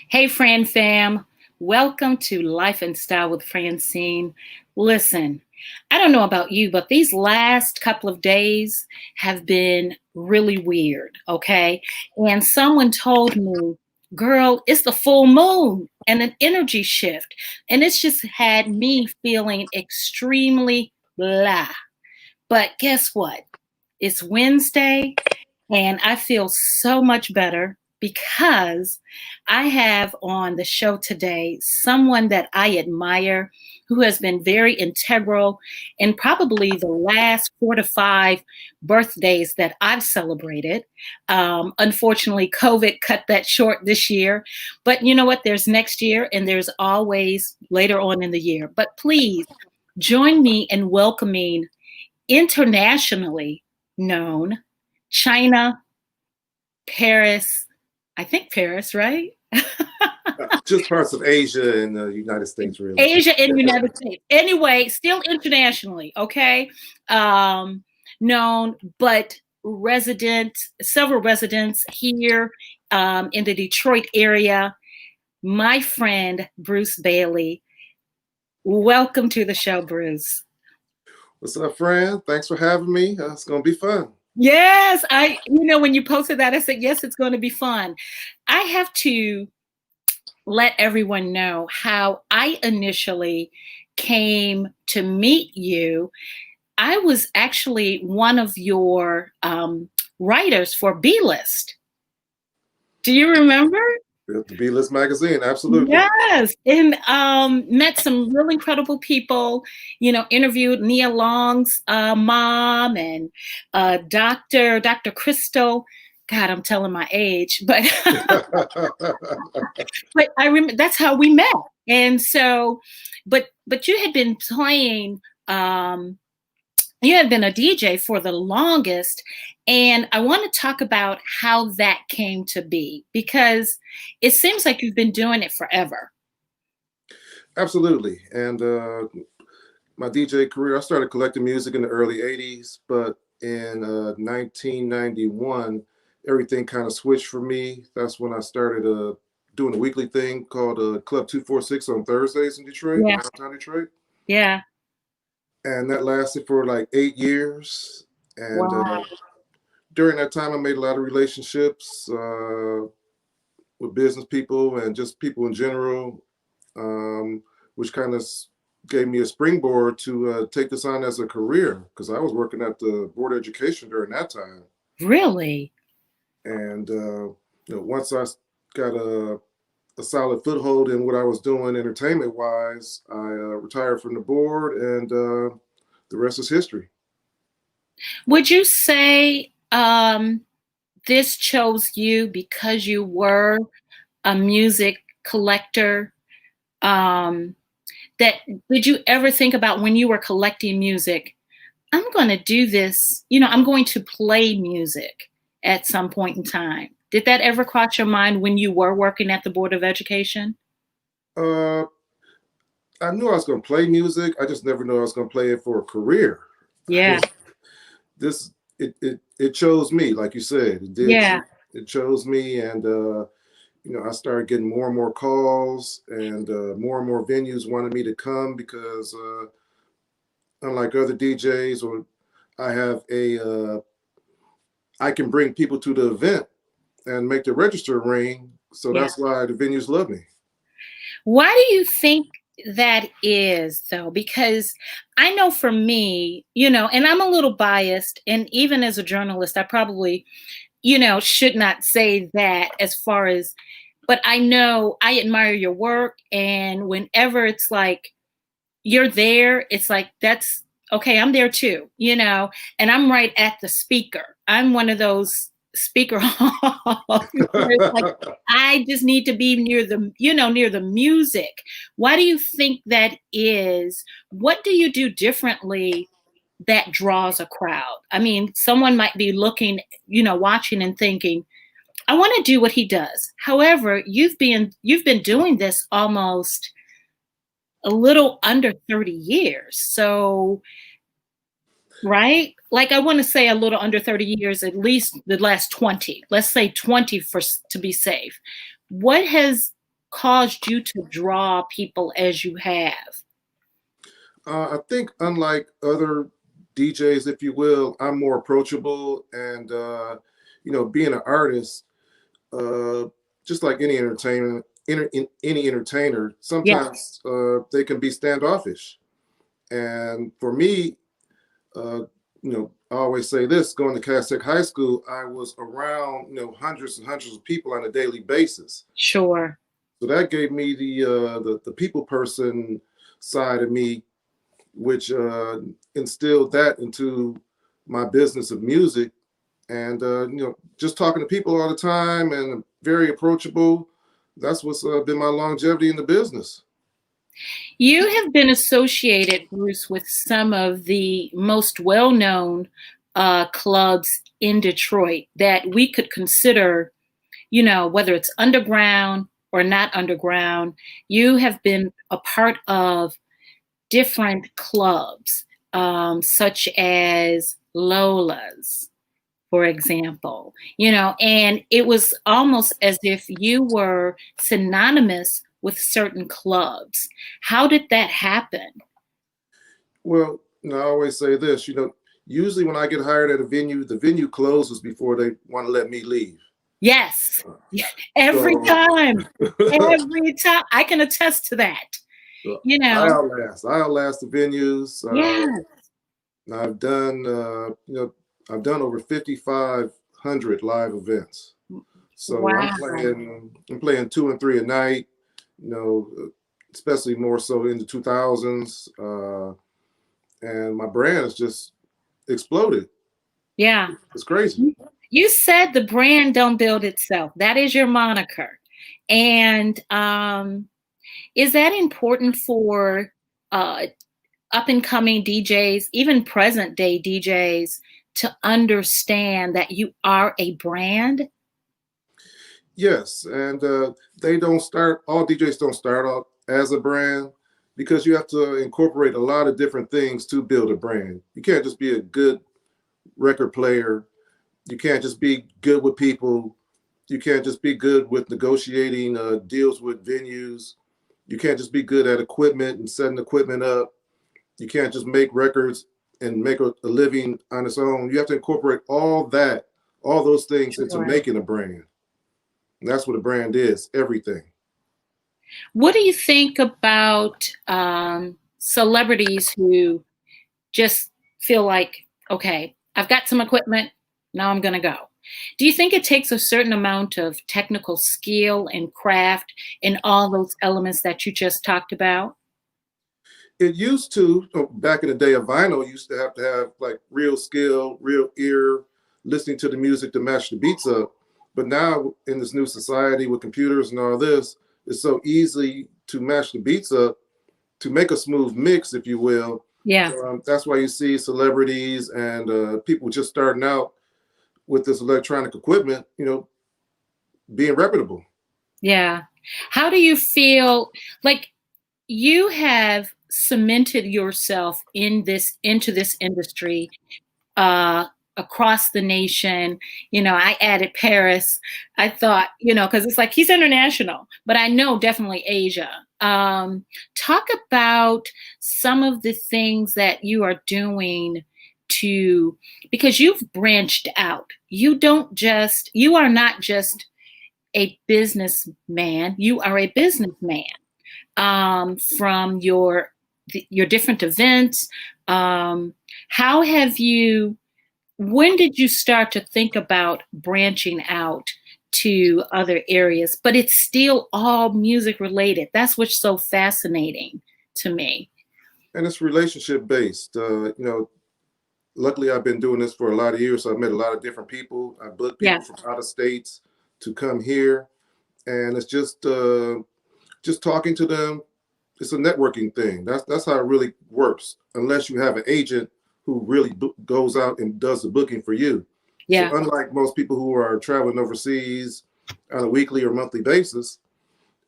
Hey, Fran fam. Welcome to Life and Style with Francyne. Listen, I don't know about you, but these last couple of days have been really weird, okay? And someone told me, girl, it's the full moon and an energy shift. And it's just had me feeling extremely blah. But guess what? It's Wednesday and I feel so much better because I have on the show today someone that I admire who has been very integral in probably the last 4 to 5 birthdays that I've celebrated. Unfortunately, COVID cut that short this year. But you know what? There's next year and there's always later on in the year. But please join me in welcoming internationally known China, Paris, I think Paris, right? Just parts of Asia and the United States, really. Asia and United States. Anyway, still internationally, okay? Known, but several residents here in the Detroit area. My friend, Bruce Bailey. Welcome to the show, Bruce. What's up, friend? Thanks for having me. It's going to be fun. Yes, when you posted that, I said, yes, it's going to be fun. I have to let everyone know how I initially came to meet you. I was actually one of your writers for B-List. Do you remember? The B-List magazine, absolutely. Yes, and met some really incredible people. Interviewed Nia Long's mom and Dr. Crystal. God, I'm telling my age, but but I remember that's how we met. And so, but you had been playing. You had been a DJ for the longest, and I want to talk about how that came to be because it seems like you've been doing it forever. Absolutely. And my DJ career, I started collecting music in the early 80s, but in 1991, everything kind of switched for me. That's when I started doing a weekly thing called Club 246 on Thursdays in Detroit, downtown Detroit. Yeah. And that lasted for like 8 years. And wow. During that time, I made a lot of relationships with business people and just people in general, which kind of gave me a springboard to take this on as a career because I was working at the Board of Education during that time. Really? And once I got a solid foothold in what I was doing entertainment-wise, I retired from the board, and the rest is history. Would you say this chose you because you were a music collector? Did you ever think about when you were collecting music, I'm going to do this, I'm going to play music at some point in time? Did that ever cross your mind when you were working at the Board of Education? I knew I was going to play music. I just never knew I was going to play it for a career. Yeah. It chose me, like you said. It did. Yeah. It chose me, and I started getting more and more calls, and more venues wanted me to come because, unlike other DJs, I can bring people to the event and make the register ring. So that's why the venues love me. Why do you think that is, though? Because I know for me, and I'm a little biased, and even as a journalist, I probably, should not say that as far as, but I know I admire your work. And whenever it's like you're there, it's like, that's okay, I'm there too, and I'm right at the speaker. I'm one of those speaker like, I just need to be near the music. Why do you think that is? What do you do differently that draws a crowd? I mean, someone might be looking, watching and thinking, I want to do what he does. However, you've been doing this almost a little under 30 years. So, right? Like, I want to say a little under 30 years, at least the last 20. Let's say 20 to be safe. What has caused you to draw people as you have? I think unlike other DJs, if you will, I'm more approachable, and being an artist, uh, just like any entertainer, any entertainer, Yeah, sometimes they can be standoffish. And for me, I always say this: going to Cass Tech High School, I was around hundreds and hundreds of people on a daily basis. sure. So that gave me the people person side of me, which instilled that into my business of music. And just talking to people all the time and very approachable. That's what's been my longevity in the business. You have been associated, Bruce, with some of the most well-known clubs in Detroit that we could consider, whether it's underground or not underground. You have been a part of different clubs, such as Lola's, for example, and it was almost as if you were synonymous with certain clubs. How did that happen? Well, I always say this, usually when I get hired at a venue, the venue closes before they want to let me leave. Yes, every So, time, every time. I can attest to that. so You I know, outlast the venues. yeah, I've done, I've done over 5,500 live events. So wow, I'm playing 2 and 3 a night, you know, especially more so in the 2000s. And my brand has just exploded. yeah. It's crazy. You said the brand don't build itself. That is your moniker. And is that important for uh, up and coming DJs, even present day DJs, to understand that you are a brand? Yes, and all DJs don't start out as a brand, because you have to incorporate a lot of different things to build a brand. You can't just be a good record player. You can't just be good with people. You can't just be good with negotiating deals with venues. You can't just be good at equipment and setting equipment up. You can't just make records and make a living on its own. You have to incorporate all those things into Sure. making a brand. And that's what a brand is, everything. What do you think about celebrities who just feel like, okay, I've got some equipment, now I'm going to go? Do you think it takes a certain amount of technical skill and craft in all those elements that you just talked about? It used to, back in the day of vinyl, used to have like real skill, real ear, listening to the music to match the beats up. But now in this new society with computers and all this, it's so easy to match the beats up to make a smooth mix, if you will. Yeah. That's why you see celebrities and people just starting out with this electronic equipment, being reputable. Yeah. How do you feel like you have cemented yourself into this industry uh across the nation? I added Paris. I thought, because it's like he's international, but I know definitely Asia. Talk about some of the things that you are doing because you've branched out. You are not just a businessman, you are a businessman. From your different events, how have you when did you start to think about branching out to other areas, but it's still all music related? That's what's so fascinating to me. And it's relationship based. Luckily, I've been doing this for a lot of years, so I've met a lot of different people. I booked Yeah, people from out of states to come here, and it's just talking to them. It's a networking thing. That's how it really works. Unless you have an agent who really goes out and does the booking for you. So yeah, unlike most people who are traveling overseas on a weekly or monthly basis,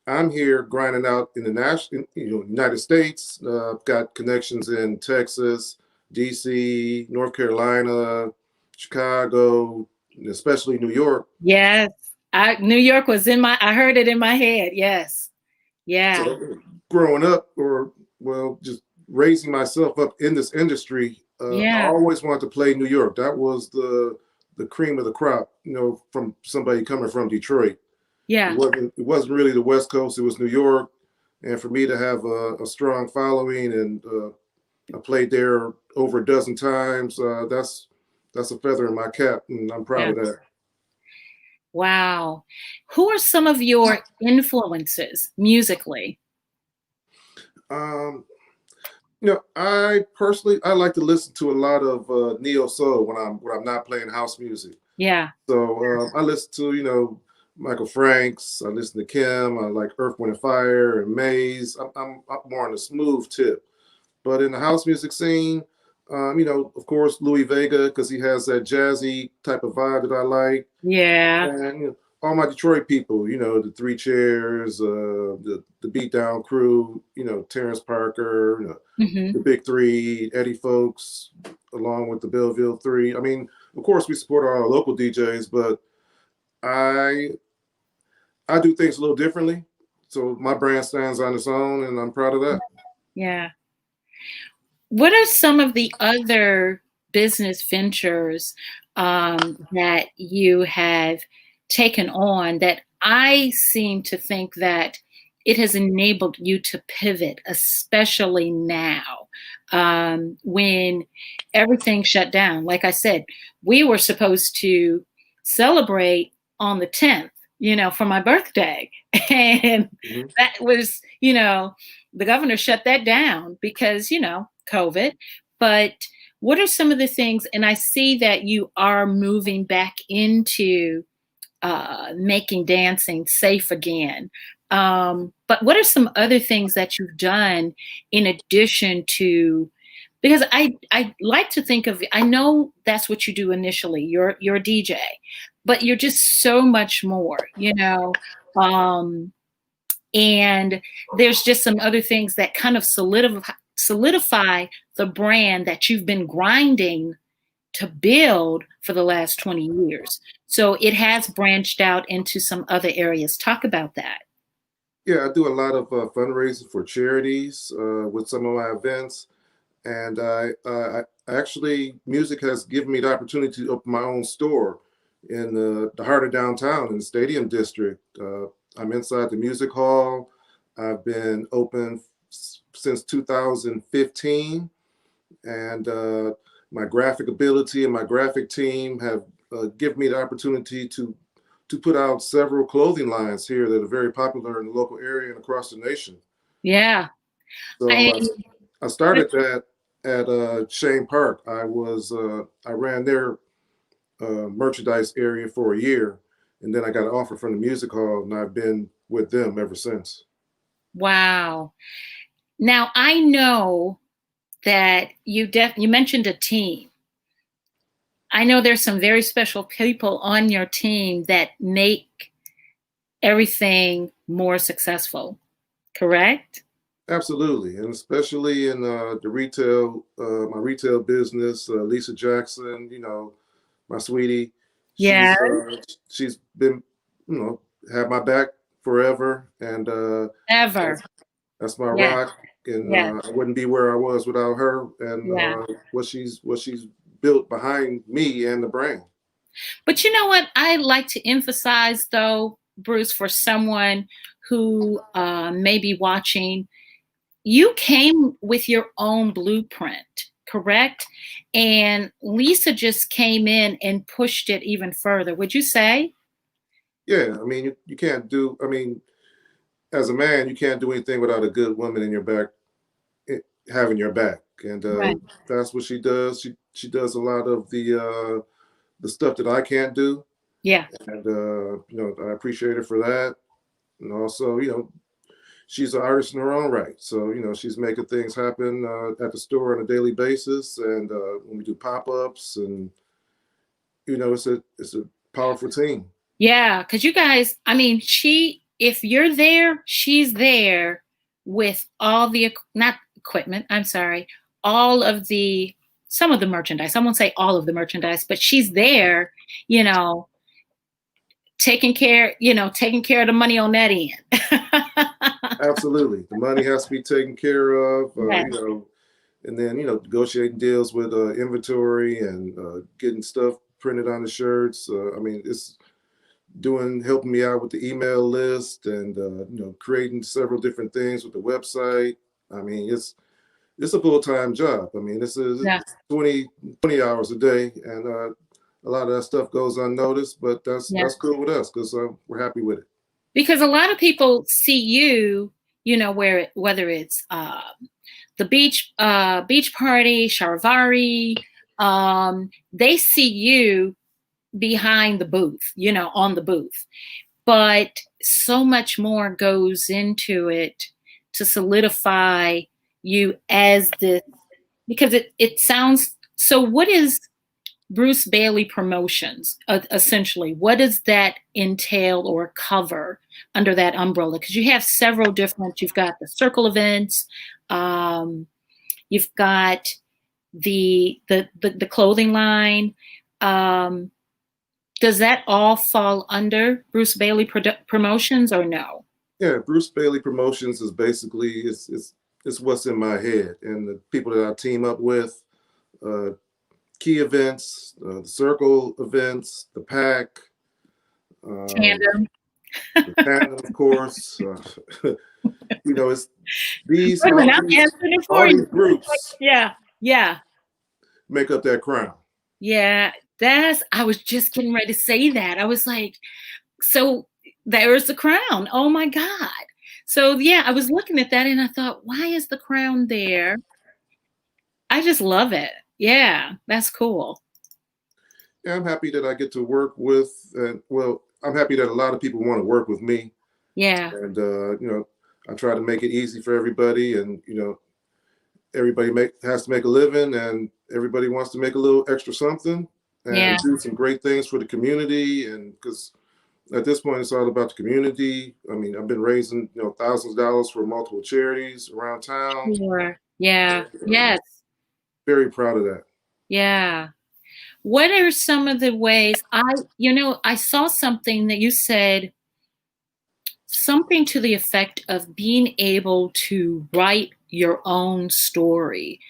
I'm here grinding out in the United States. I've got connections in Texas, DC, North Carolina, Chicago, especially New York. yes. New York was I heard it in my head. Yes. Yeah. So growing up, or well, just raising myself up in this industry, I Yeah. always wanted to play New York. That was the cream of the crop, from somebody coming from Detroit. Yeah. It wasn't really the West Coast. It was New York, and for me to have a strong following, and I played there over a dozen times. That's a feather in my cap, and I'm proud Yeah. of that. Wow. Who are some of your influences musically? Um, I like to listen to a lot of neo soul when I'm not playing house music. Yeah. So I listen to Michael Franks. I listen to Kim. I like Earth, Wind and Fire and Maze. I'm more on the smooth tip. But in the house music scene, of course, Louis Vega, because he has that jazzy type of vibe that I like. Yeah. And all my Detroit people, the Three Chairs, the Beatdown Crew, Terrence Parker, Hmm. the Big Three, Eddie Folks, along with the Belleville Three. I mean, of course, we support our local DJs, but I I do things a little differently. So my brand stands on its own, and I'm proud of that. Yeah. What are some of the other business ventures that you have taken on that I seem to think that it has enabled you to pivot, especially now when everything shut down? Like I said, we were supposed to celebrate on the 10th, for my birthday. And Mhm. that was, the governor shut that down because, COVID. But what are some of the things? And I see that you are moving back into making dancing safe again. But what are some other things that you've done in addition to? Because I like to think of, I know that's what you do initially. You're a DJ, but you're just so much more, and there's just some other things that kind of solidify the brand that you've been grinding to build for the last 20 years. So it has branched out into some other areas. Talk about that. Yeah, I do a lot of fundraising for charities with some of my events, and actually, music has given me the opportunity to open my own store in the heart of downtown in the Stadium District. I'm inside the music hall. I've been open since 2015, and my graphic ability and my graphic team have given me the opportunity to put out several clothing lines here that are very popular in the local area and across the nation. Yeah. So I I started that at Shane Park. I ran their merchandise area for a year, and then I got an offer from the music hall, and I've been with them ever since. Wow. Now I know that you mentioned a team. I know there's some very special people on your team that make everything more successful, correct? Absolutely, and especially in the retail, my retail business, Lisa Jackson, my sweetie, Yeah. she's been, you know, had my back forever, and Ever. that's, that's my Yeah. rock, and Yeah. I wouldn't be where I was without her, and Yeah. what she's built behind me and the brand. But you know what? I like to emphasize, though, Bruce, for someone who may be watching, you came with your own blueprint, correct? And Lisa just came in and pushed it even further. Would you say? Yeah, I mean, you can't do. I mean, as a man, you can't do anything without a good woman in your back, eh, having your back, and Right. that's what she does. She does a lot of the stuff that I can't do, Yeah. and I appreciate her for that. And also, she's an artist in her own right, so she's making things happen at the store on a daily basis, and when we do pop-ups, and it's a powerful team. Yeah. Because you guys, I mean, if you're there, she's there with all the, not equipment, I'm sorry, all of the, some of the merchandise. I won't say all of the merchandise, but she's there, you know, taking care of the money on that end. Absolutely. The money has to be taken care of, Yes. and then, negotiating deals with inventory and getting stuff printed on the shirts. I mean, it's helping me out with the email list and, creating several different things with the website. I mean, it's a full-time job. I mean, this is Yeah. 20 hours a day, and a lot of that stuff goes unnoticed, but Yeah. that's cool with us because we're happy with it. Because a lot of people see you, whether it's the beach party, Charivari, they see you behind the booth, on the booth. But so much more goes into it to solidify you as the, because it sounds so. What is Bruce Bailey Promotions, essentially? What does that entail or cover under that umbrella? Because you have several different. You've got the circle events, you've got the clothing line. Does that all fall under Bruce Bailey Promotions or no? Yeah, Bruce Bailey Promotions is basically it's what's in my head and the people that I team up with. Uh, Key events, the circle events, the pack, Tandem. the tandem, of course. It's these Wait a minute, I'm all answering it for all these you. groups Yeah, yeah, make up that crown. yeah. I was just getting ready to say that. I was like, so there's the crown. Oh my God. So yeah, I was looking at that and I thought, why is the crown there? I just love it. Yeah, that's cool. Yeah, I'm happy that I get to work with, and well, I'm happy that a lot of people want to work with me, Yeah, and I try to make it easy for everybody, and everybody has to make a living, and everybody wants to make a little extra something, and yeah, do some great things for the community, and because at this point it's all about the community. I mean, I've been raising thousands of dollars for multiple charities around town. sure. Yeah, yes, Very proud of that. yeah. What are some of the ways I saw something that you said, something to the effect of being able to write your own story,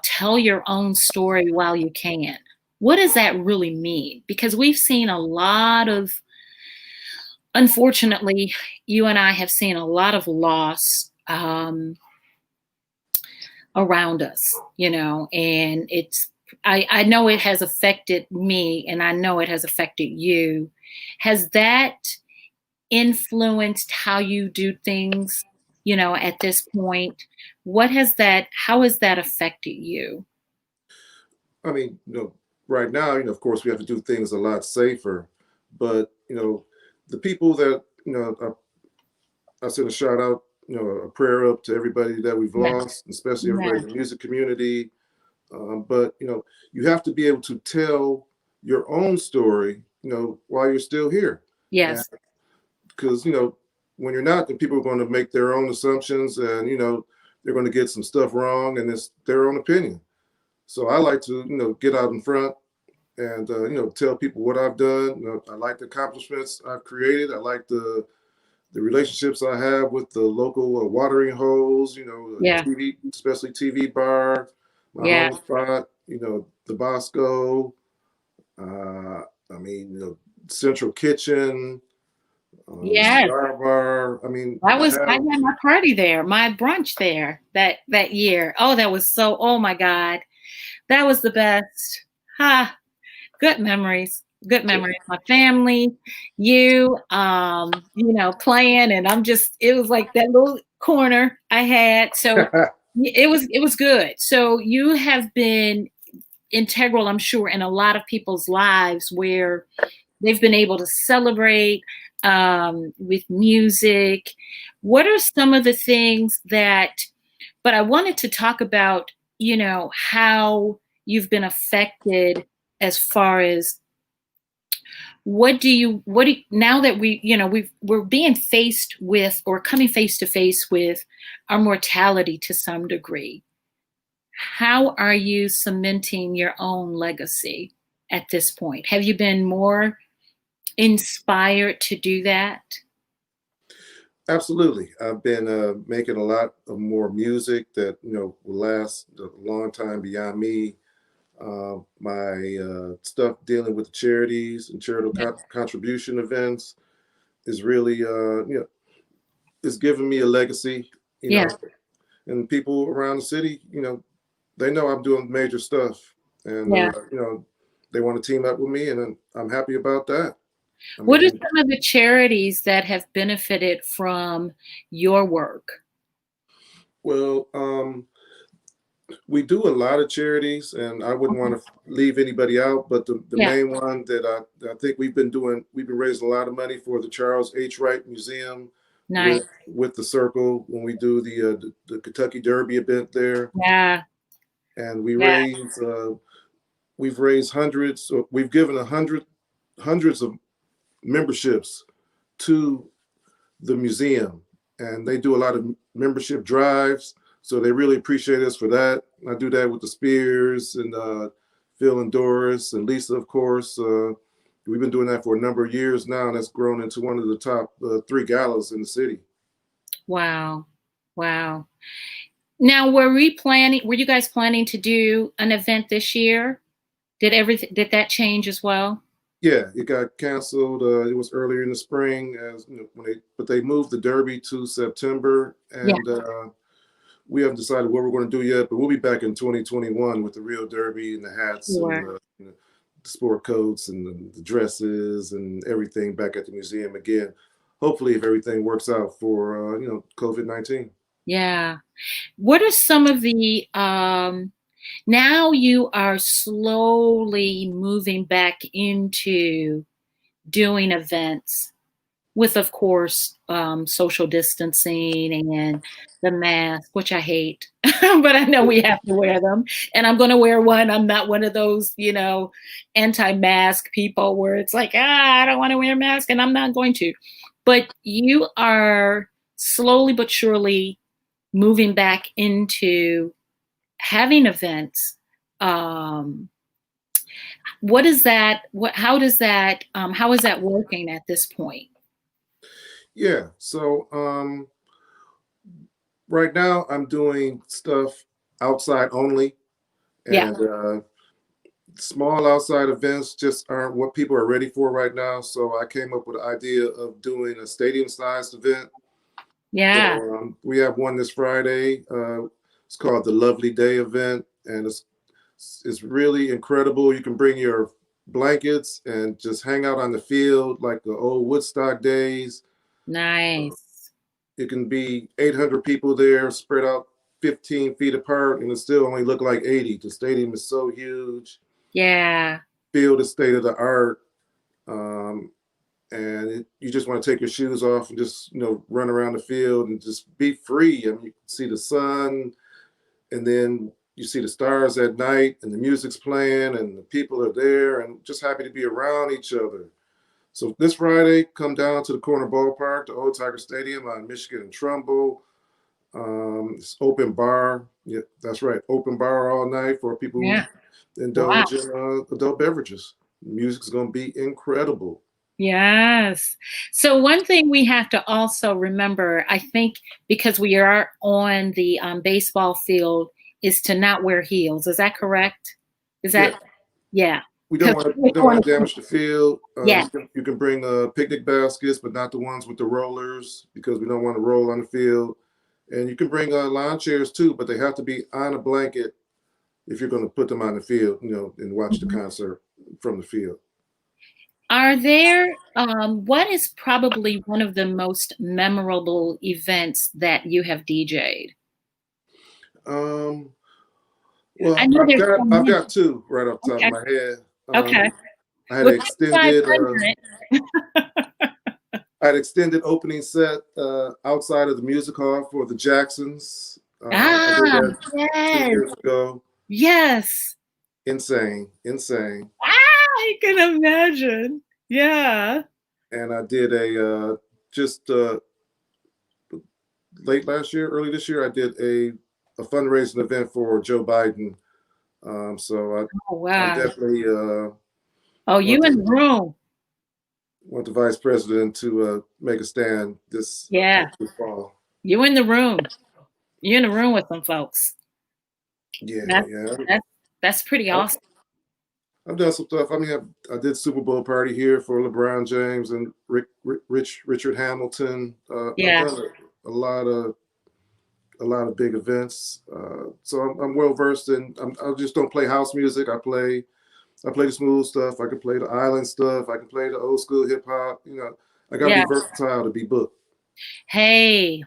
tell your own story while you can. What does that really mean? Because we've seen a lot of, unfortunately, you and I have seen a lot of loss around us, and I know it has affected me and I know it has affected you. Has that influenced how you do things, at this point? How has that affected you? I mean, right now, of course, we have to do things a lot safer. But the people that I send a shout out, a prayer up to everybody that we've Yeah. lost, especially Yeah. everybody in the music community. But you have to be able to tell your own story, while you're still here. And Yes. because when you're not, then people are going to make their own assumptions, and they're going to get some stuff wrong, and it's their own opinion. So I like to get out in front and tell people what I've done. I like the accomplishments I've created. I like the relationships I have with the local watering holes. Yeah. TV, especially TV bar, my Yeah. home spot. The Bosco. I mean, Central Kitchen, Yes. Cigar Bar. I mean, I had my party there, my brunch there that year. Oh, that was oh my God. That was the best. Ha. Good memories. Good memories. My family, you, playing, and it was like that little corner I had. So it was good. So you have been integral, I'm sure, in a lot of people's lives where they've been able to celebrate with music. What are some of the things but I wanted to talk about, how you've been affected as far as now that we're being faced with, or coming face to face with, our mortality to some degree. How are you cementing your own legacy at this point? Have you been more inspired to do that? Absolutely. I've been making a lot of more music that will last a long time beyond me. My stuff dealing with charities and charitable Yeah. contribution events is really is giving me a legacy. You Yeah. know, and people around the city, they know I'm doing major stuff, and Yeah. they want to team up with me, and I'm happy about that. I What are mean, some of the charities that have benefited from your work? well, we do a lot of charities, and I wouldn't Mhm. want to leave anybody out. But the Yeah. main one that I think we've been raising a lot of money for the Charles H. Wright Museum Nice. with the Circle when we do the Kentucky Derby event there, Yeah. and Yeah. we've raised hundreds. We've given hundreds of memberships to the museum, and they do a lot of membership drives. So they really appreciate us for that. I do that with the Spears and Phil and Doris and Lisa, of course. We've been doing that for a number of years now, and that's grown into one of the top three galas in the city. Wow. Wow. Now, were you guys planning to do an event this year? Did that change as well? Yeah, it got canceled. It was earlier in the spring, as but they moved the Derby to September, Yeah. and we haven't decided what we're going to do yet. But we'll be back in 2021 with the real Derby and the hats and Sure. the sport coats and the dresses and everything back at the museum again. Hopefully, if everything works out for COVID-19. Yeah. What are some of the now you are slowly moving back into doing events with, of course, social distancing and the mask, which I hate, but I know we have to wear them. And I'm going to wear one. I'm not one of those, anti-mask people where it's like, I don't want to wear a mask, and I'm not going to. But you are slowly but surely moving back into having events. Um, what is that? How is that working at this point? Yeah. So right now, I'm doing stuff outside only, Yeah. and small outside events just aren't what people are ready for right now. So I came up with the idea of doing a stadium-sized event. Yeah. So we have one this Friday. It's called the Lovely Day event, and it's really incredible. You can bring your blankets and just hang out on the field like the old Woodstock days. Nice. It can be 800 people there, spread out 15 feet apart, and it still only look like 80. The stadium is so huge. Yeah. Field is state of the art. Um, and you just want to take your shoes off and just run around the field and just be free. I mean, you can see the sun, and then you see the stars at night, and the music's playing, and the people are there, and just happy to be around each other. So this Friday, come down to the corner ballpark, the Old Tiger Stadium on Michigan and Trumbull. It's open bar. Yeah, that's right, open bar all night for people Yeah. who Wow. indulge in adult beverages. Music's going to be incredible. Yes. So one thing we have to also remember, I think, because we are on the baseball field, is to not wear heels. Is that correct? Is Yeah, that, yeah? we don't Because want to damage the field. yeah, You can bring picnic baskets, but not the ones with the rollers because we don't want to roll on the field. And you can bring lawn chairs too, but they have to be on a blanket if you're going to put them on the field, and watch the Mhm. concert from the field. Are there, what is probably one of the most memorable events that you have DJ'd? Um, I well, know there's so I've many. got two right off the top of Okay. my head. Okay. I had an Well, tell me why extended it's I had extended opening set outside of the music hall for the Jacksons. I did Ah, that two yes. years ago. Yes. Insane, insane. I can imagine. Yeah. And I did just late last year, early this year, I did a fundraising event for Joe Biden. So Oh, I'm wow. definitely Oh, want you in to. the room. want the vice president to make a stand Yeah. this fall. You in the room. You're in the room with them folks. Yeah, That's yeah. that's pretty I, awesome. I've done some stuff. I mean, I did Super Bowl party here for LeBron James and Richard Hamilton. I've Yeah. done a lot of big events. So I'm well versed in. I just don't play house music. I play the smooth stuff. I can play the island stuff. I can play the old school hip hop. You know, I got to be Yeah. versatile to be booked. Hey,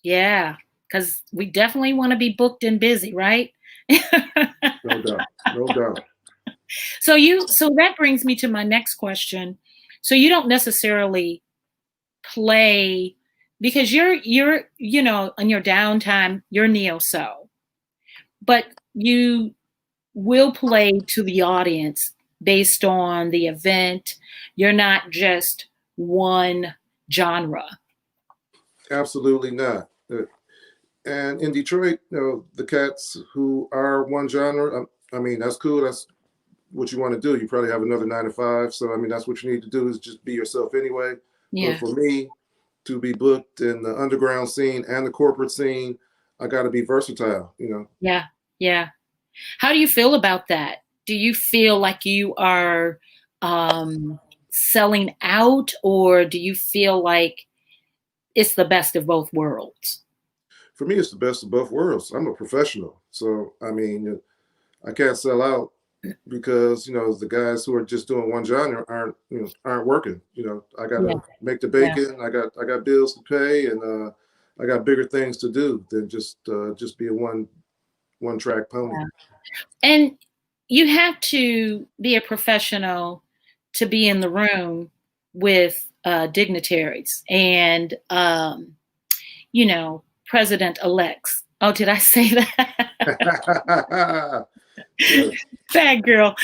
yeah. Because we definitely want to be booked and busy, right? No doubt. No doubt. So that brings me to my next question. So you don't necessarily play because you're in your downtime, you're neo soul, but you will play to the audience based on the event. You're not just one genre. Absolutely not. And in Detroit, the cats who are one genre, I mean, that's cool. That's what you want to do. You probably have another 9 to 5. So, I mean, that's what you need to do is just be yourself anyway. But Yeah. for me to be booked in the underground scene and the corporate scene, I got to be versatile, Yeah. Yeah. How do you feel about that? Do you feel like you are selling out, or do you feel like it's the best of both worlds? For me, it's the best of both worlds. I'm a professional. So, I mean, I can't sell out because the guys who are just doing one genre aren't working. I Yeah, gotta make the yeah, bacon. I got bills to pay, and I got bigger things to do than just be a one track pony. yeah. And you have to be a professional to be in the room with dignitaries and president elects. Oh, did I say that? Bad girl.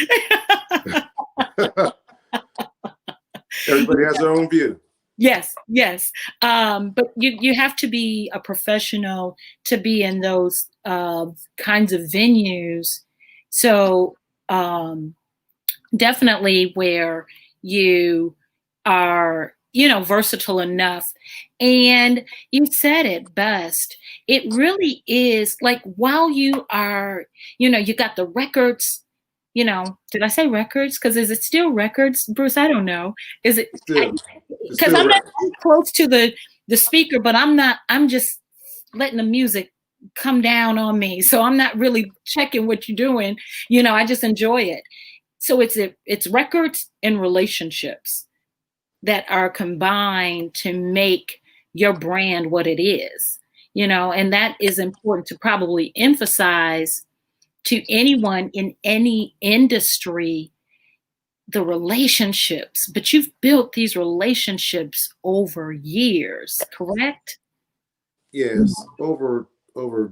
Everybody has their own view. Yes, yes. But you have to be a professional to be in those kinds of venues. So definitely where you are, versatile enough. And you said it best. It really is like while you are, you got the records. Did I say records? Because is it still records, Bruce? I don't know. Is it? Still, it's Because still I'm not records. close to the speaker, but I'm not. I'm just letting the music come down on me, so I'm not really checking what you're doing. I just enjoy it. So it's records and relationships that are combined to make your brand what it is. And that is important to probably emphasize to anyone in any industry, the relationships, but you've built these relationships over years, correct? Yes, over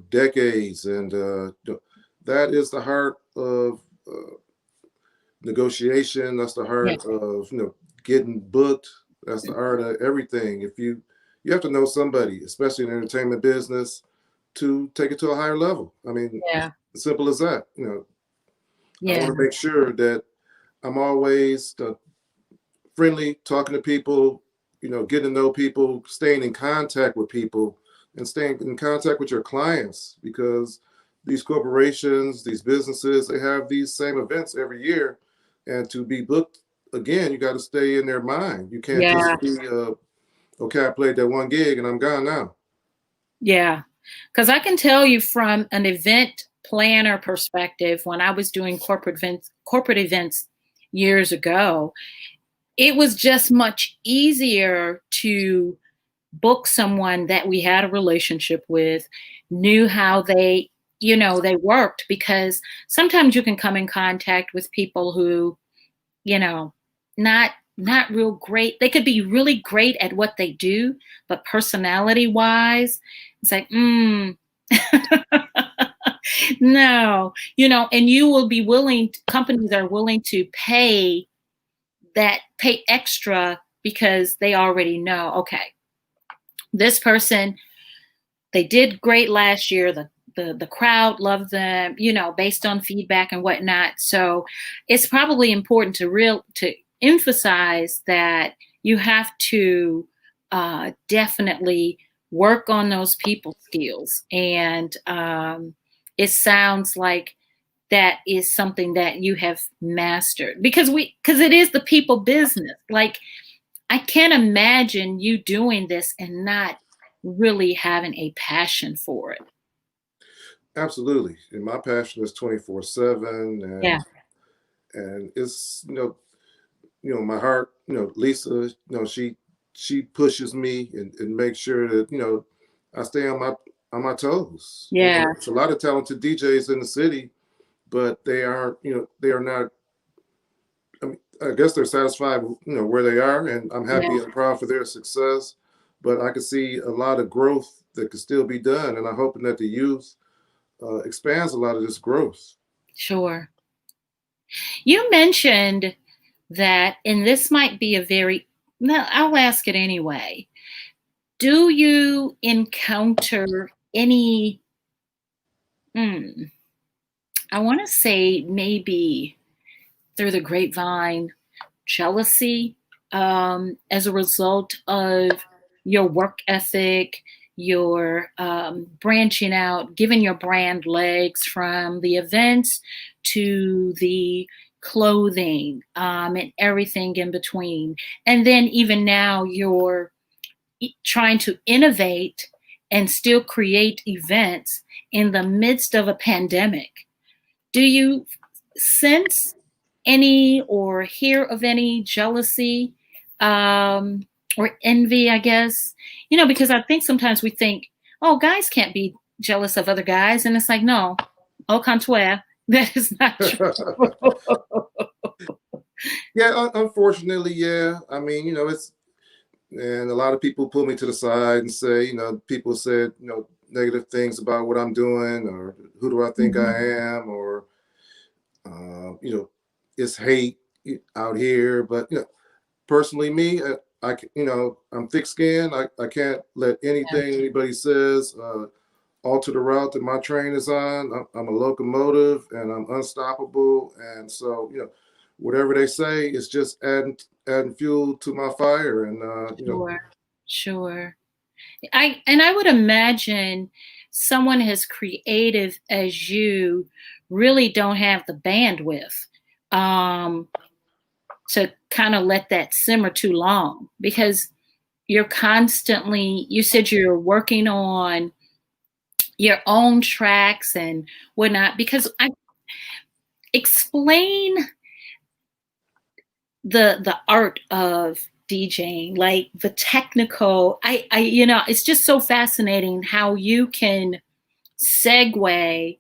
decades, and that is the heart of negotiation. That's the Yeah, heart of getting booked. That's the art of everything. If you have to know somebody, especially in the entertainment business, to take it to a higher level. I mean, yeah, as simple as that. I yeah, want to make sure that I'm always friendly, talking to people, getting to know people, staying in contact with people, and staying in contact with your clients because these corporations, these businesses, they have these same events every year. And to be booked again, you got to stay in their mind. You can't just yeah, be, okay, I played that one gig and I'm gone now. yeah. Because I can tell you from an event planner perspective, when I was doing corporate events years ago, it was just much easier to book someone that we had a relationship with, knew how they worked, because sometimes you can come in contact with people who, you know, not real great. They could be really great at what they do, but personality wise, it's like, no, and you will be companies are willing to pay extra because they already know, okay, this person, they did great last year. The crowd loved them, based on feedback and whatnot. So it's probably important to emphasize that you have to definitely work on those people skills. And it sounds like that is something that you have mastered, because it is the people business. Like, I can't imagine you doing this and not really having a passion for it. Absolutely. And my passion is 24/7, Yeah. and it's, my heart, Lisa, she pushes me and makes sure that, I stay on my toes. Yeah. It's a lot of talented DJs in the city, but they are not, I mean, I guess they're satisfied, where they are, and I'm Yeah. happy and proud for their success. But I can see a lot of growth that could still be done, and I'm hoping that the youth expands a lot of this growth. Sure. You mentioned that, and this might be a very, no, I'll ask it anyway. Do you encounter any, hmm, I want to say maybe through the grapevine, jealousy as a result of your work ethic, your branching out, giving your brand legs from the events to the clothing and everything in between? And then even now, you're trying to innovate and still create events in the midst of a pandemic. Do you sense any or hear of any jealousy or envy, I guess? Because I think sometimes we think, oh, guys can't be jealous of other guys. And it's like, no, au contraire, that is not true. Yeah, unfortunately, yeah. I mean, it's and a lot of people pull me to the side and say, people said, negative things about what I'm doing, or who do I think I Mhm. am, or it's hate out here. But personally, me, I'm thick-skinned. I can't let Yeah, anything anybody says alter the route that my train is on. I'm a locomotive, and I'm unstoppable. And so, whatever they say is just adding fuel to my fire. And sure, sure. I would imagine someone as creative as you really don't have the bandwidth um, to kind of let that simmer too long, because you said you're working on your own tracks and whatnot. Because I explain the art of DJing, like the technical. It's just so fascinating how you can segue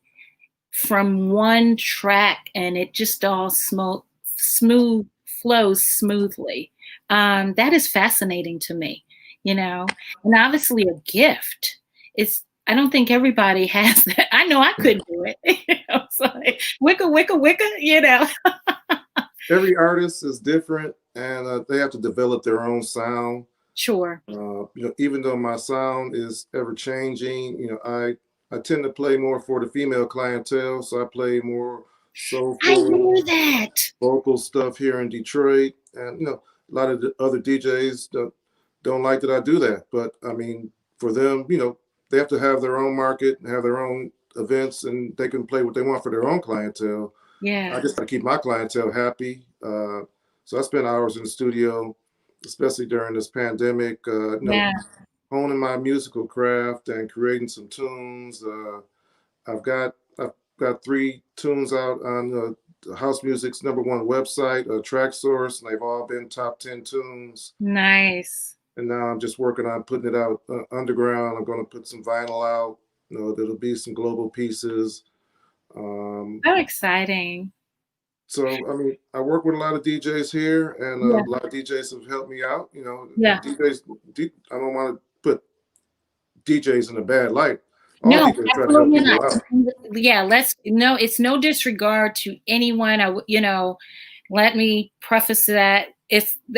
from one track and it just all smooth flows smoothly. That is fascinating to me, and obviously a gift. It's I don't think everybody has that. I know I couldn't do it. So wicka wicka wicka. every artist is different, and they have to develop their own sound. Sure. Even though my sound is ever changing, I tend to play more for the female clientele, so I play more I soulful knew that. vocal stuff here in Detroit, and a lot of the other DJs don't like that I do that. But I mean, for them, they have to have their own market and have their own events, and they can play what they want for their own clientele. I Yeah. just got to keep my clientele happy. So I spend hours in the studio, especially during this pandemic, Yeah. honing my musical craft and creating some tunes. I've got 3 tunes out on the House Music's #1 website, Track Source, and they've all been top 10 tunes. Nice. And now I'm just working on putting it out underground. I'm going to put some vinyl out. There'll be some global pieces. Um, So exciting. So, I mean, I work with a lot of DJs here, and Yeah. a lot of DJs have helped me out. Yeah. DJs, I don't want to put DJs in a bad light. All No, DJs try to help absolutely not. people out. Yeah, it's no disregard to anyone. Let me preface that.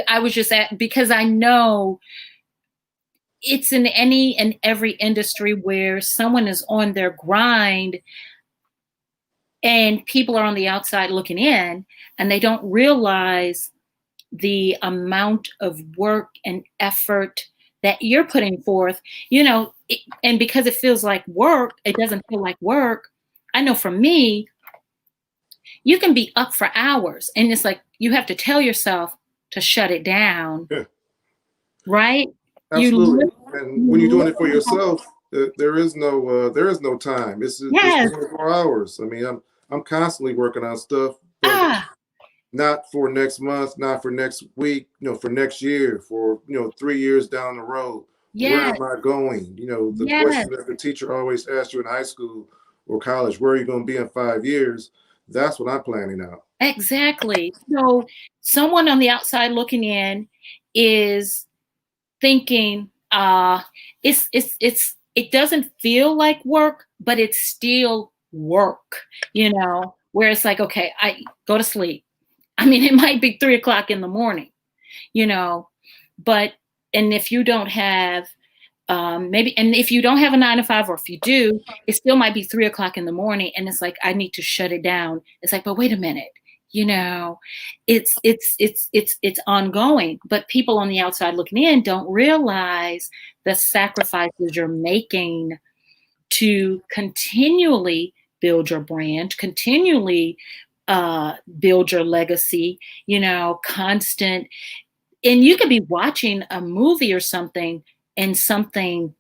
I was just because I know it's in any and every industry where someone is on their grind and people are on the outside looking in, and they don't realize the amount of work and effort that you're putting forth, you know, and because it feels like work, it doesn't feel like work. I know for me, you can be up for hours and it's like you have to tell yourself to shut it down, Yeah, right? absolutely. You, And when you're doing you it for yourself, there is no time. It's yes. 24 hours. I mean, I'm constantly working on stuff, but Ah, not for next month, not for next week, for next year, for 3 years down the road. Where yes, am I going? The yes. question that the teacher always asked you in high school or college, where are you going to be in 5 years? That's what I'm planning out. Exactly. So someone on the outside looking in is thinking, it doesn't feel like work, but it's still work, where it's like, okay, I go to sleep. I mean, it might be 3 o'clock in the morning, you know, but, and if you don't have, and if you don't have a 9 to 5, or if you do, it still might be 3 o'clock in the morning. And it's like, I need to shut it down. It's like, but wait a minute, you know, it's ongoing, but people on the outside looking in don't realize the sacrifices you're making to continually build your brand, continually build your legacy, constant. And you could be watching a movie or something and something,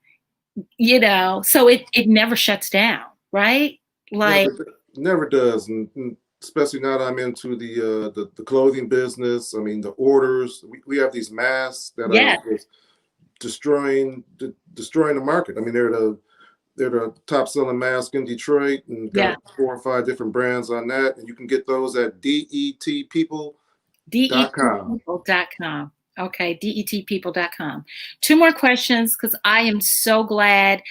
so it never shuts down, right? Like, Never does, and especially now that I'm into the clothing business. I mean, the orders. We have these masks that are yes, just destroying the market. I mean, they're the top selling mask in Detroit, and yeah. got 4 or 5 different brands on that. And you can get those at detpeople.com. DETpeople.com. Okay, DETpeople.com. Two more questions because I am so glad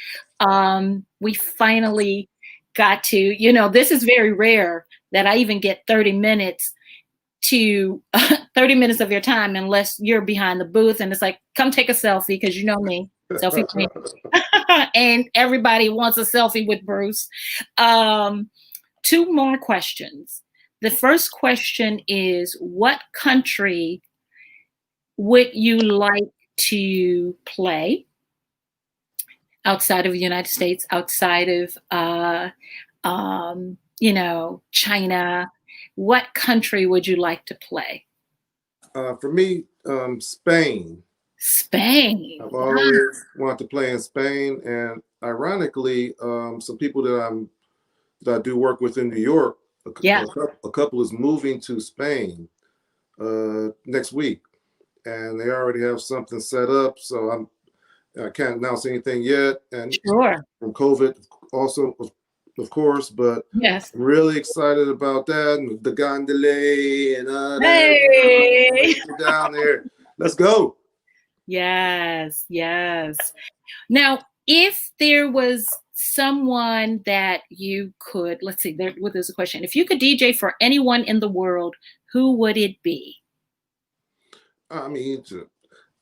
we finally got to, this is very rare that I even get 30 minutes to 30 minutes of your time unless you're behind the booth and it's like, come take a selfie because you know me, selfie queen. And everybody wants a selfie with Bruce. Two more questions. The first question is, what country would you like to play outside of the United States, outside of, China? What country would you like to play? For me, Spain. Spain. I've Wow. always wanted to play in Spain, and ironically, some people that I do work with in New York, Yeah. a couple is moving to Spain next week, and they already have something set up. So I can't announce anything yet, and Sure. from COVID also, of course, but Yes. I'm really excited about that, and the gondola and all that. Hey. Get down there. Let's go. Yes. Yes. Now, if there was someone that you could, let's see, there's a question. If you could DJ for anyone in the world, who would it be? I mean,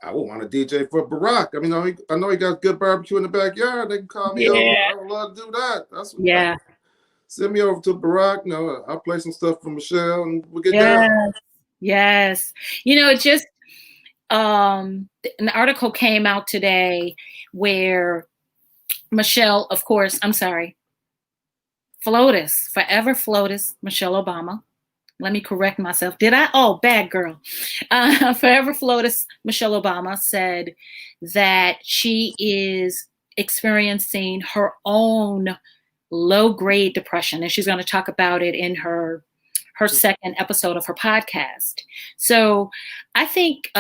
I would want to DJ for Barack. I mean, I know he got good barbecue in the backyard. They can call me over. Yeah. I would love to do that. Yeah. Send me over to Barack. I'll play some stuff for Michelle, and we'll get down. Yes. Yes. It just, an article came out today where Michelle, of course, I'm sorry, FLOTUS, Forever FLOTUS, Michelle Obama. Let me correct myself. Did I? Oh, bad girl. Forever FLOTUS, Michelle Obama said that she is experiencing her own low-grade depression, and she's going to talk about it in her second episode of her podcast. So I think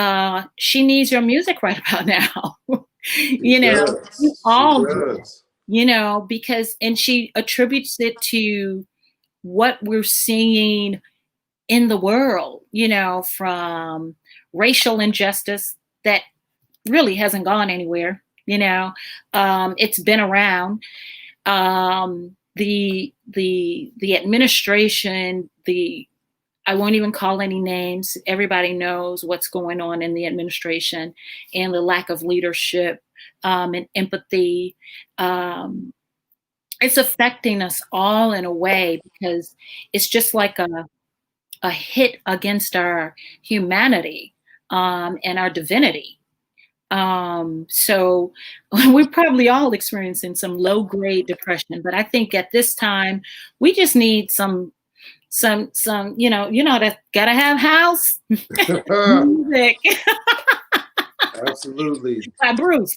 she needs your music right about now. She does. She All do, does. because, and she attributes it to what we're seeing in the world, from racial injustice that really hasn't gone anywhere. It's been around. The administration, I won't even call any names. Everybody knows what's going on in the administration and the lack of leadership and empathy. It's affecting us all in a way because it's just like a hit against our humanity and our divinity. So we're probably all experiencing some low grade depression, but I think at this time we just need some, that gotta have house music Absolutely. by Bruce.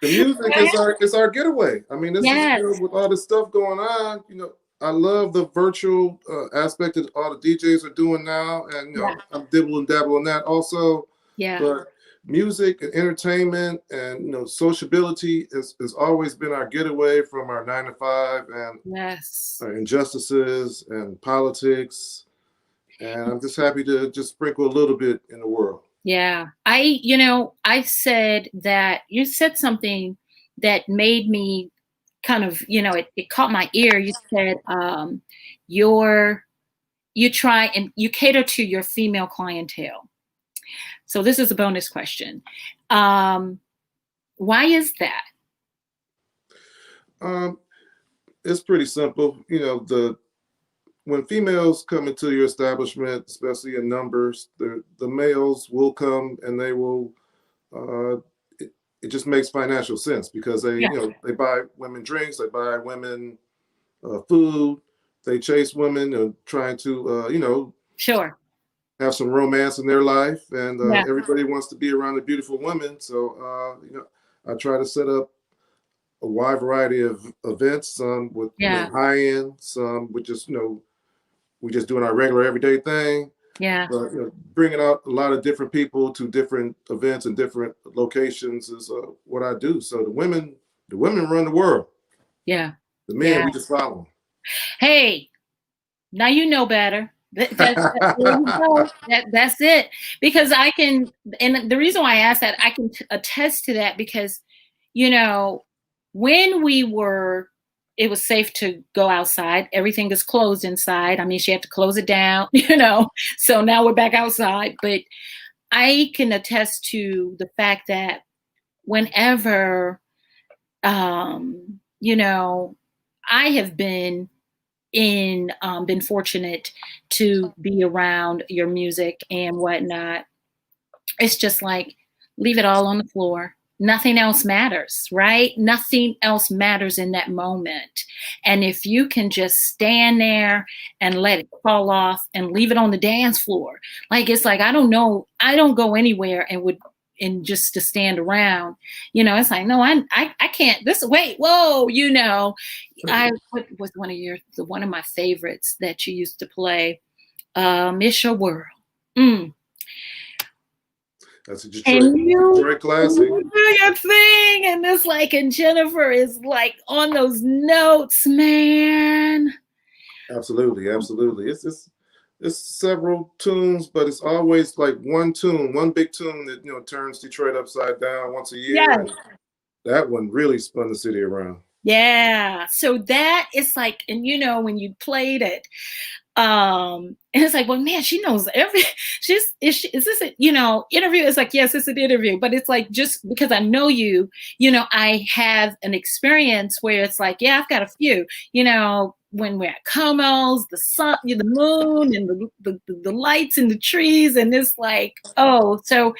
The music is our getaway. I mean, this is, Yes. with all this stuff going on, I love the virtual aspect that all the DJs are doing now, and I'm dibble and dabble in that also. Yeah. But music and entertainment and sociability has always been our getaway from our 9 to 5 and Yes. injustices and politics. And I'm just happy to just sprinkle a little bit in the world. Yeah. I said that you said something that made me kind of, it caught my ear. You said, you try and you cater to your female clientele. So this is a bonus question. Why is that? It's pretty simple. When females come into your establishment, especially in numbers, the males will come and they will. It just makes financial sense because they they buy women drinks, they buy women food, they chase women and trying to Sure. have some romance in their life, and everybody wants to be around a beautiful woman. So I try to set up a wide variety of events, some with high end, some with just we just doing our regular everyday thing. Yeah. But bringing out a lot of different people to different events and different locations is what I do. So the women run the world. Yeah. The men, we just follow them. Hey, now you know better. There you go. That's it. Because I can, and the reason why I asked that, I can attest to that because, when it was safe to go outside. Everything is closed inside. I mean, she had to close it down, so now we're back outside. But I can attest to the fact that whenever, I have been fortunate to be around your music and whatnot. It's just like, leave it all on the floor. Nothing else matters, right? Nothing else matters in that moment. And if you can just stand there and let it fall off and leave it on the dance floor, it's like, I don't know, I don't go anywhere and just to stand around, it's like, no, I can't, whoa, what was one of my favorites that you used to play? It's Your World. That's a Detroit classic. Do your thing, and and Jennifer is on those notes, man. Absolutely. It's several tunes, but it's always one tune, one big tune that turns Detroit upside down once a year. Yes. That one really spun the city around. Yeah. So that is and when you played it, and it's like, well, man, she knows is this a, interview? It's like, yes, it's an interview, but it's just because I know you, I have an experience where it's like, yeah, I've got a few, when we're at Como's, the sun, the moon, and the lights in the trees, and it's like, oh, so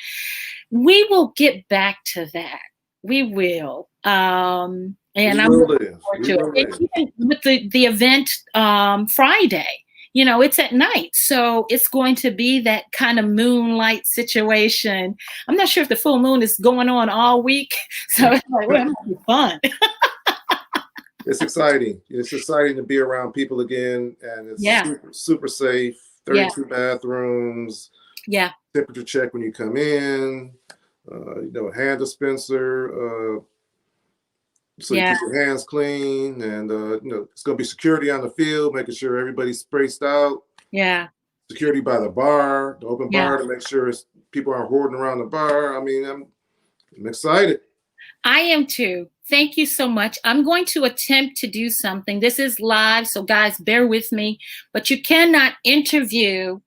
we will get back to that. We will. And I'm looking forward to it. Even with the event Friday, it's at night. So it's going to be that kind of moonlight situation. I'm not sure if the full moon is going on all week. So it's like, well, it'll be fun. It's exciting. It's exciting to be around people again. And it's super, super safe. 32 bathrooms. Yeah. Temperature check when you come in. Hand dispenser. So you keep your hands clean, and it's going to be security on the field, making sure everybody's spaced out. Yeah. Security by the bar, the open bar, to make sure people aren't hoarding around the bar. I mean, I'm excited. I am too. Thank you so much. I'm going to attempt to do something. This is live, so guys, bear with me. But you cannot interview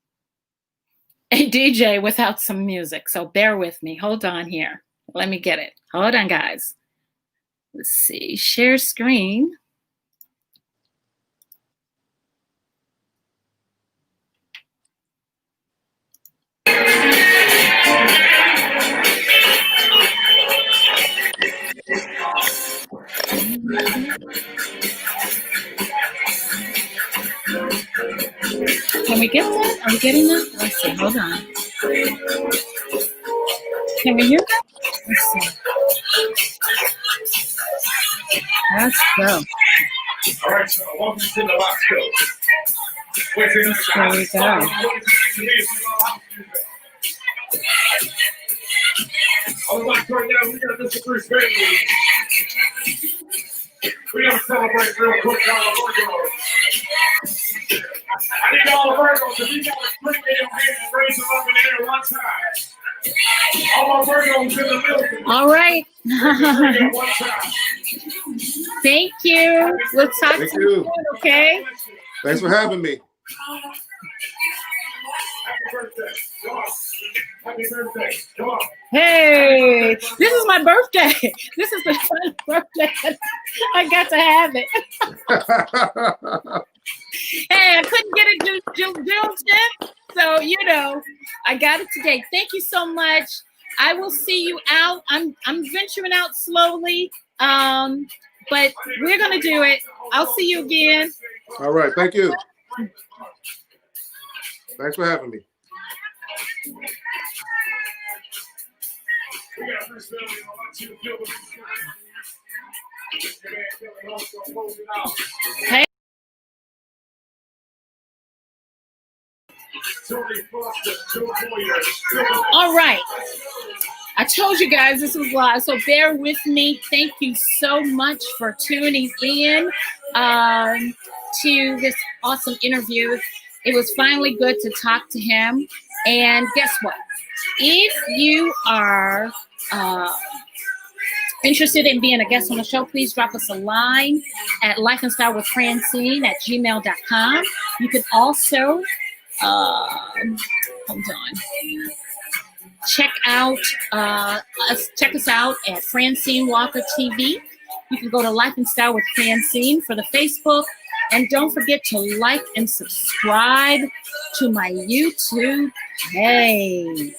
a DJ without some music. So bear with me. Hold on here. Let me get it. Hold on, guys. Let's see. Share screen. get that? Are we getting that? Let's see. Hold on. Can we hear that? Let's see. Let's go. All right, so welcome to the Box Show. There we go. On the box right now, we got Mr. Bruce Bailey. We got to celebrate real quick on the Virgos. I need all the Virgos, if you got a quick in your hand and raise them up in the air one time. All my Virgos in the building. All right. One time. Thank you. We'll talk Thank to you. you, okay? Thanks for having me. Happy birthday. Come on. Happy birthday. Come on. Hey, this is my birthday. This is the first birthday I got to have it. Hey, I couldn't get it June 10th, so you know, I got it today. Thank you so much. I will see you out. I'm venturing out slowly, but we're gonna do it. I'll see you again. All right. Thank you. Thanks for having me. We got Bruce Bailey. I want you to deal with this. Your man Billy also close it out. Hey. Tony Foster, Joe Boyer. All right. I told you guys this was live, so bear with me. Thank you so much for tuning in to this awesome interview. It was finally good to talk to him. And guess what? If you are interested in being a guest on the show, please drop us a line at lifeandstylewithfrancine@gmail.com. You can also, hold on. Check us out at Francyne Walker TV. You can go to Life and Style with Francyne for the Facebook. And don't forget to like and subscribe to my YouTube page.